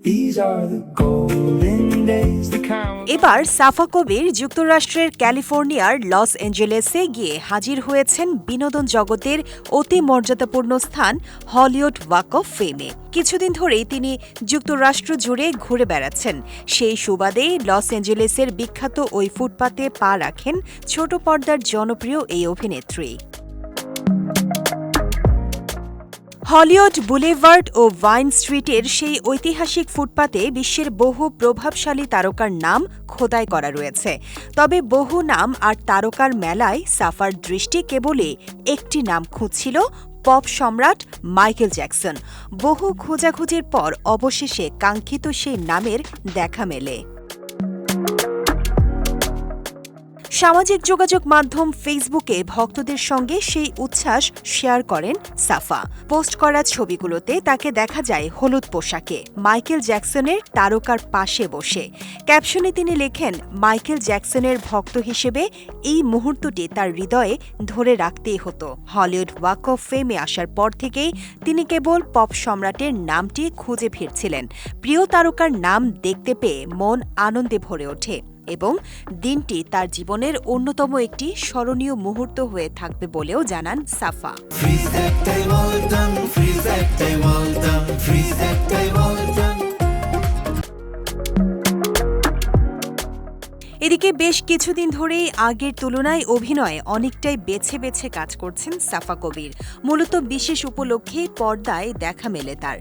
These are the golden days. The count. এবার সাফা কবির যুক্তরাষ্ট্রের ক্যালিফোর্নিয়ার লস অ্যাঞ্জেলেসে গিয়ে হাজির হয়েছেন বিনোদন জগতের অতি মর্যাদাপূর্ণ স্থান হলিউড ওয়াক অফ ফেমে। কিছুদিন ধরেই তিনি যুক্তরাষ্ট্র জুড়ে ঘুরে বেড়াচ্ছেন। সেই সুবাদে লস অ্যাঞ্জেলেসের বিখ্যাত ওই ফুটপাতে পা রাখেন ছোট পর্দার জনপ্রিয় এই অভিনেত্রী। হলিউড বুলেভার্ড ও ভাইন স্ট্রিটের সেই ঐতিহাসিক ফুটপাতে বিশ্বের বহু প্রভাবশালী তারকার নাম খোদাই করা রয়েছে। তবে বহু নাম আর তারকার মেলায় সাফার দৃষ্টি কেবলই একটি নাম খুঁজছিল, পপ সম্রাট মাইকেল জ্যাকসন। বহু খোঁজাখুঁজির পর অবশেষে কাঙ্ক্ষিত সেই নামের দেখা মেলে। সামাজিক যোগাযোগ মাধ্যম ফেসবুকে ভক্তদের সঙ্গে সেই উচ্ছ্বাস শেয়ার করেন সাফা। পোস্ট করা ছবিগুলোতে তাকে দেখা যায় হলুদ পোশাকে, মাইকেল জ্যাকসনের তারকার পাশে বসে। ক্যাপশনে তিনি লেখেন, মাইকেল জ্যাকসনের ভক্ত হিসেবে এই মুহূর্তটি তার হৃদয়ে ধরে রাখতেই হতো। হলিউড ওয়াক অফ ফেমে আসার পর থেকেই তিনি কেবল পপ সম্রাটের নামটি খুঁজে ফিরছিলেন। প্রিয় তারকার নাম দেখতে পেয়ে মন আনন্দে ভরে ওঠে এবং দিনটি তার জীবনের অন্যতম একটি স্মরণীয় মুহূর্ত হয়ে থাকবে বলেও জানান সাফা। এদিকে বেশ কিছুদিন ধরেই আগের তুলনায় অভিনয়ে অনেকটাই বেছে বেছে কাজ করছেন সাফা কবির। মূলত বিশেষ উপলক্ষে পর্দায় দেখা মেলে তার।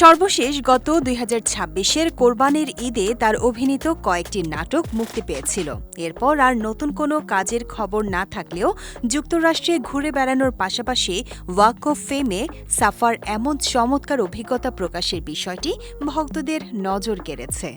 সর্বশেষ গত ২০২৬-এর কোরবানির ঈদে তার অভিনীত কয়েকটি নাটক মুক্তি পেয়েছিল। এরপর আর নতুন কোনো কাজের খবর না থাকলেও যুক্তরাষ্ট্রে ঘুরে বেড়ানোর পাশাপাশি ওয়াক অফ ফেমে সাফার এমন চমৎকার অভিজ্ঞতা প্রকাশের বিষয়টি ভক্তদের নজর কেড়েছে।